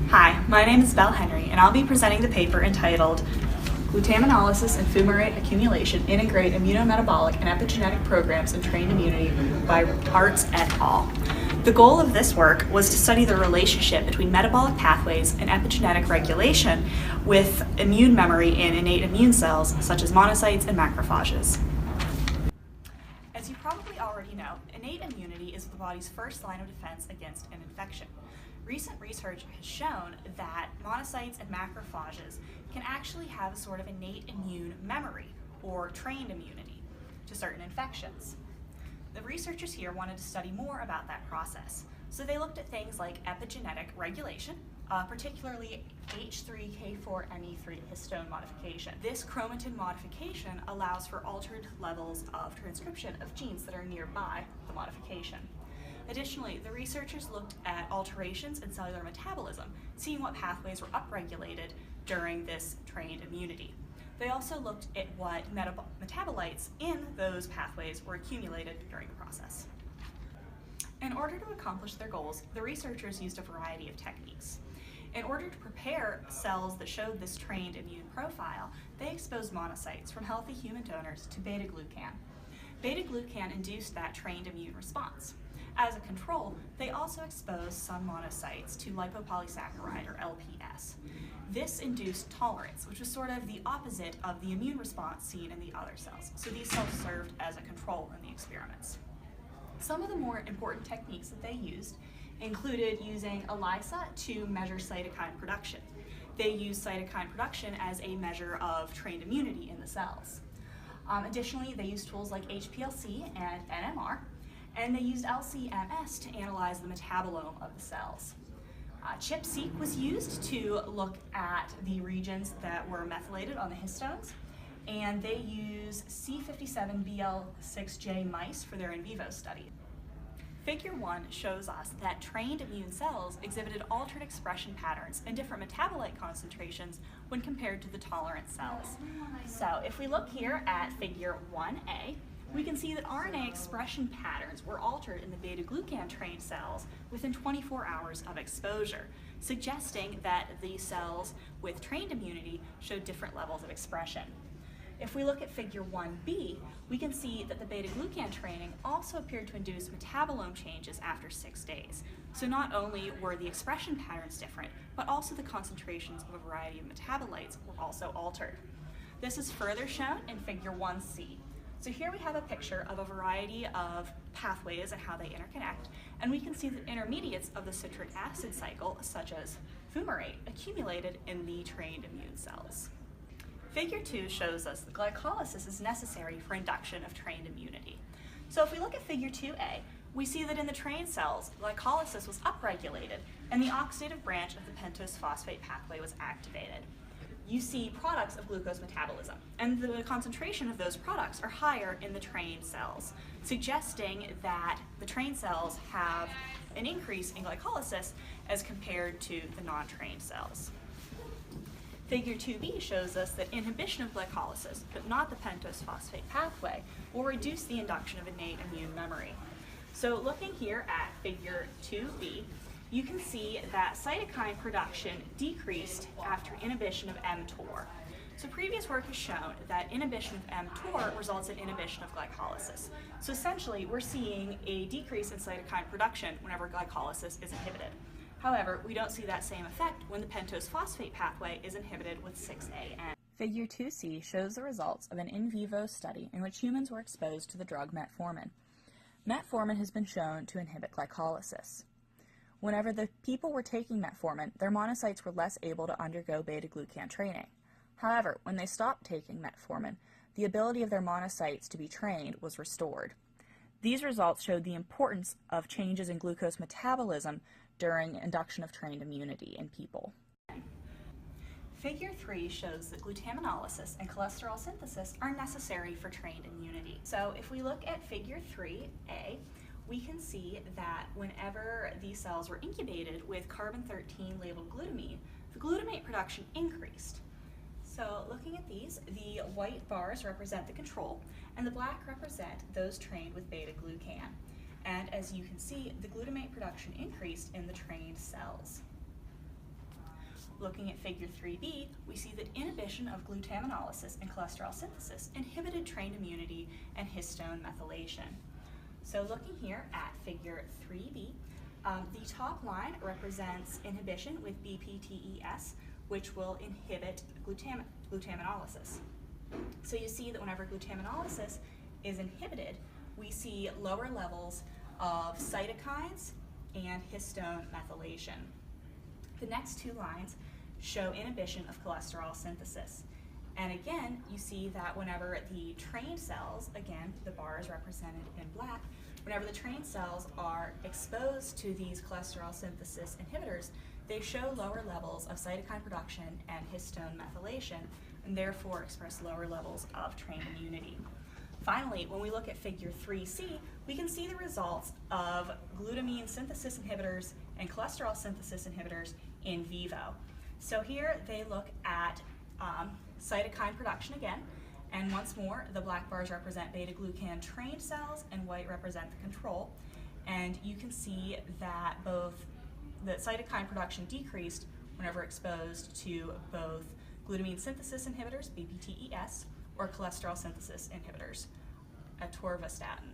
Hi, my name is Belle Henry, and I'll be presenting the paper entitled Glutaminolysis and Fumarate Accumulation Integrate Immunometabolic and Epigenetic Programs in Trained Immunity by Hartz et al. The goal of this work was to study the relationship between metabolic pathways and epigenetic regulation with immune memory in innate immune cells such as monocytes and macrophages. As you probably already know, innate immunity is the body's first line of defense against an infection. Recent research has shown that monocytes and macrophages can actually have a sort of innate immune memory, or trained immunity, to certain infections. The researchers here wanted to study more about that process, so they looked at things like epigenetic regulation, particularly H3K4ME3 histone modification. This chromatin modification allows for altered levels of transcription of genes that are nearby the modification. Additionally, the researchers looked at alterations in cellular metabolism, seeing what pathways were upregulated during this trained immunity. They also looked at what metabolites in those pathways were accumulated during the process. In order to accomplish their goals, the researchers used a variety of techniques. In order to prepare cells that showed this trained immune profile, they exposed monocytes from healthy human donors to beta-glucan. Beta-glucan induced that trained immune response. As a control, they also exposed some monocytes to lipopolysaccharide, or LPS. This induced tolerance, which was sort of the opposite of the immune response seen in the other cells. So these cells served as a control in the experiments. Some of the more important techniques that they used included using ELISA to measure cytokine production. They used cytokine production as a measure of trained immunity in the cells. Additionally, they used tools like HPLC and NMR, and they used LC-MS to analyze the metabolome of the cells. ChIP-seq was used to look at the regions that were methylated on the histones, and they use C57BL6J mice for their in vivo study. Figure 1 shows us that trained immune cells exhibited altered expression patterns and different metabolite concentrations when compared to the tolerant cells. So if we look here at figure 1A, we can see that RNA expression patterns were altered in the beta-glucan trained cells within 24 hours of exposure, suggesting that the cells with trained immunity showed different levels of expression. If we look at figure 1B, we can see that the beta-glucan training also appeared to induce metabolome changes after 6 days. So not only were the expression patterns different, but also the concentrations of a variety of metabolites were also altered. This is further shown in figure 1C. So here we have a picture of a variety of pathways and how they interconnect, and we can see that intermediates of the citric acid cycle, such as fumarate, accumulated in the trained immune cells. Figure 2 shows us that glycolysis is necessary for induction of trained immunity. So if we look at figure 2A, we see that in the trained cells, glycolysis was upregulated and the oxidative branch of the pentose phosphate pathway was activated. You see products of glucose metabolism, and the concentration of those products are higher in the trained cells, suggesting that the trained cells have an increase in glycolysis as compared to the non-trained cells. Figure 2B shows us that inhibition of glycolysis, but not the pentose phosphate pathway, will reduce the induction of innate immune memory. So looking here at figure 2B, you can see that cytokine production decreased after inhibition of mTOR. So previous work has shown that inhibition of mTOR results in inhibition of glycolysis. So essentially, we're seeing a decrease in cytokine production whenever glycolysis is inhibited. However, we don't see that same effect when the pentose phosphate pathway is inhibited with 6-AN. Figure 2C shows the results of an in vivo study in which humans were exposed to the drug metformin. Metformin has been shown to inhibit glycolysis. Whenever the people were taking metformin, their monocytes were less able to undergo beta-glucan training. However, when they stopped taking metformin, the ability of their monocytes to be trained was restored. These results showed the importance of changes in glucose metabolism during induction of trained immunity in people. Figure 3 shows that glutaminolysis and cholesterol synthesis are necessary for trained immunity. So if we look at figure 3A, we can see that whenever these cells were incubated with carbon-13 labeled glutamine, the glutamate production increased. So looking at these, the white bars represent the control, and the black represent those trained with beta-glucan. And as you can see, the glutamate production increased in the trained cells. looking at figure 3b, we see that inhibition of glutaminolysis and cholesterol synthesis inhibited trained immunity and histone methylation. So looking here at figure 3b, the top line represents inhibition with BPTES, which will inhibit glutaminolysis. So you see that whenever glutaminolysis is inhibited, we see lower levels of cytokines and histone methylation. The next two lines show inhibition of cholesterol synthesis. And again, you see that whenever the trained cells, again, the bar is represented in black, whenever the trained cells are exposed to these cholesterol synthesis inhibitors, they show lower levels of cytokine production and histone methylation, and therefore express lower levels of trained immunity. Finally, when we look at figure 3c, we can see the results of glutamine synthesis inhibitors and cholesterol synthesis inhibitors in vivo. So here they look at cytokine production again, and once more, the black bars represent beta-glucan trained cells and white represent the control. And you can see that both the cytokine production decreased whenever exposed to both glutamine synthesis inhibitors, BPTES, or cholesterol synthesis inhibitors, atorvastatin.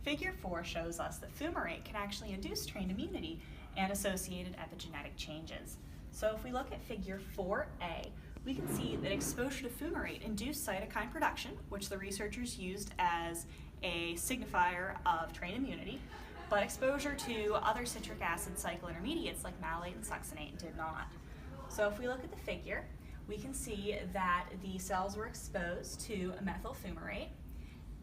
Figure 4 shows us that fumarate can actually induce trained immunity and associated epigenetic changes. So if we look at figure 4a, we can see that exposure to fumarate induced cytokine production, which the researchers used as a signifier of trained immunity, but exposure to other citric acid cycle intermediates like malate and succinate did not. So if we look at the figure, we can see that the cells were exposed to methyl fumarate,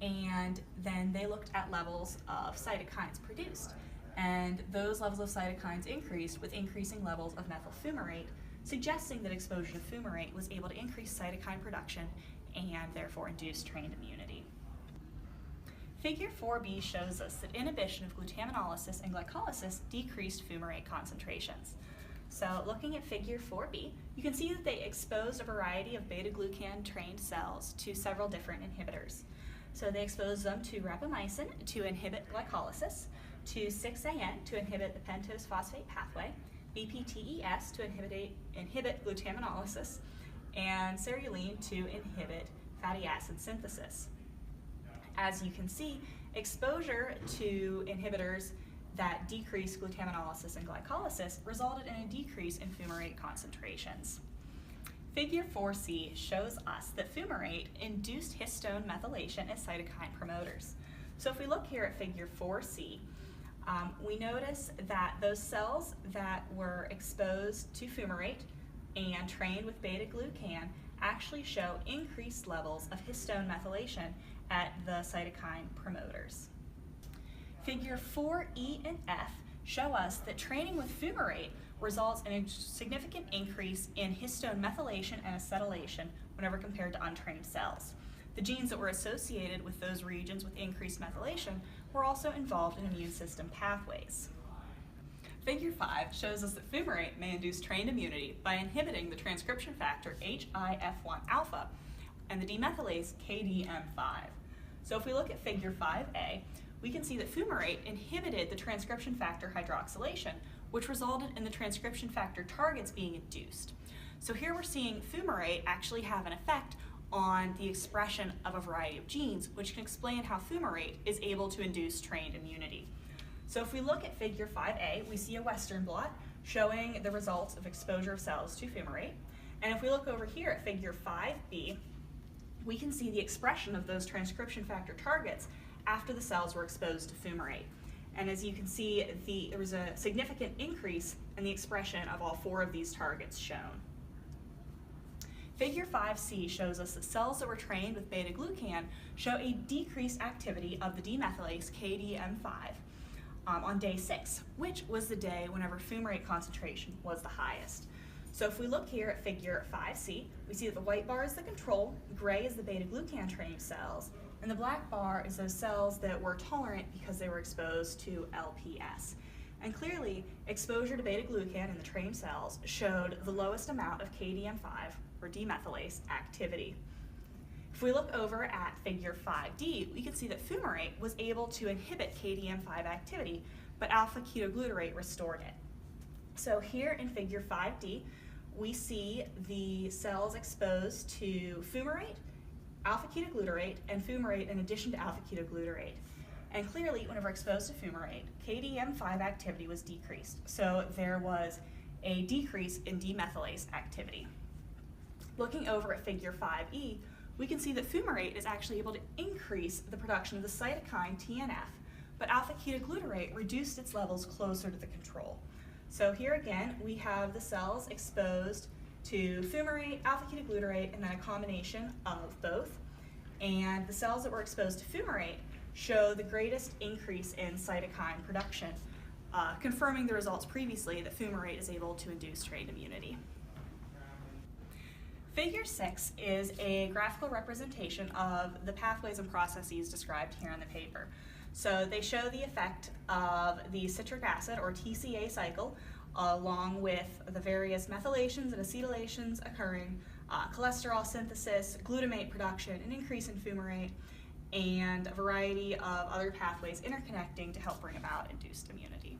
and then they looked at levels of cytokines produced. And those levels of cytokines increased with increasing levels of methyl fumarate, suggesting that exposure to fumarate was able to increase cytokine production and therefore induce trained immunity. Figure 4b shows us that inhibition of glutaminolysis and glycolysis decreased fumarate concentrations. So looking at figure 4b, you can see that they exposed a variety of beta-glucan trained cells to several different inhibitors. So they exposed them to rapamycin to inhibit glycolysis, to 6-AN to inhibit the pentose phosphate pathway, BPTES to inhibit glutaminolysis, and cerulean to inhibit fatty acid synthesis. As you can see, exposure to inhibitors that decrease glutaminolysis and glycolysis resulted in a decrease in fumarate concentrations. Figure 4c shows us that fumarate induced histone methylation as cytokine promoters. So if we look here at figure 4c, we notice that those cells that were exposed to fumarate and trained with beta-glucan actually show increased levels of histone methylation at the cytokine promoters. Figure 4e and f show us that training with fumarate results in a significant increase in histone methylation and acetylation whenever compared to untrained cells. The genes that were associated with those regions with increased methylation were also involved in immune system pathways. Figure 5 shows us that fumarate may induce trained immunity by inhibiting the transcription factor HIF1 alpha and the demethylase KDM5. So if we look at figure 5a, we can see that fumarate inhibited the transcription factor hydroxylation, which resulted in the transcription factor targets being induced. So here we're seeing fumarate actually have an effect on the expression of a variety of genes, which can explain how fumarate is able to induce trained immunity. So if we look at figure 5a, we see a Western blot showing the results of exposure of cells to fumarate. And if we look over here at figure 5b, we can see the expression of those transcription factor targets after the cells were exposed to fumarate. And as you can see, there was a significant increase in the expression of all 4 of these targets shown. Figure 5c shows us that cells that were trained with beta-glucan show a decreased activity of the demethylase KDM5 on day 6, which was the day whenever fumarate concentration was the highest. So if we look here at figure 5c, we see that the white bar is the control, gray is the beta-glucan trained cells, and the black bar is those cells that were tolerant because they were exposed to LPS. And clearly, exposure to beta-glucan in the trained cells showed the lowest amount of KDM5, or demethylase, activity. If we look over at figure 5d, we can see that fumarate was able to inhibit KDM5 activity, but alpha-ketoglutarate restored it. So here in figure 5D, we see the cells exposed to fumarate, alpha-ketoglutarate, and fumarate in addition to alpha-ketoglutarate. And clearly, whenever exposed to fumarate, KDM5 activity was decreased. So there was a decrease in demethylase activity. Looking over at figure 5E, we can see that fumarate is actually able to increase the production of the cytokine TNF, but alpha-ketoglutarate reduced its levels closer to the control. So here again, we have the cells exposed to fumarate, alpha-ketoglutarate, and then a combination of both. And the cells that were exposed to fumarate show the greatest increase in cytokine production, confirming the results previously that fumarate is able to induce trained immunity. Figure 6 is a graphical representation of the pathways and processes described here in the paper. So they show the effect of the citric acid or TCA cycle along with the various methylations and acetylations occurring, cholesterol synthesis, glutamate production, an increase in fumarate, and a variety of other pathways interconnecting to help bring about induced immunity.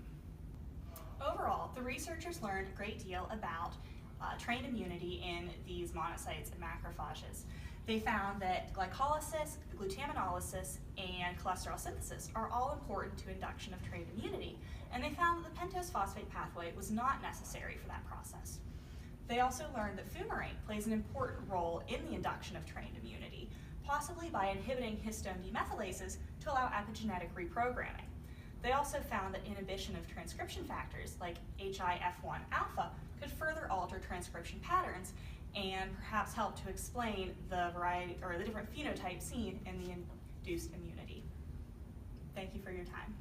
Overall, the researchers learned a great deal about trained immunity in these monocytes and macrophages. They found that glycolysis, glutaminolysis, and cholesterol synthesis are all important to induction of trained immunity, and they found that the pentose phosphate pathway was not necessary for that process. They also learned that fumarate plays an important role in the induction of trained immunity, possibly by inhibiting histone demethylases to allow epigenetic reprogramming. They also found that inhibition of transcription factors like HIF1 alpha could further alter transcription patterns and perhaps help to explain the variety or the different phenotypes seen in the induced immunity. Thank you for your time.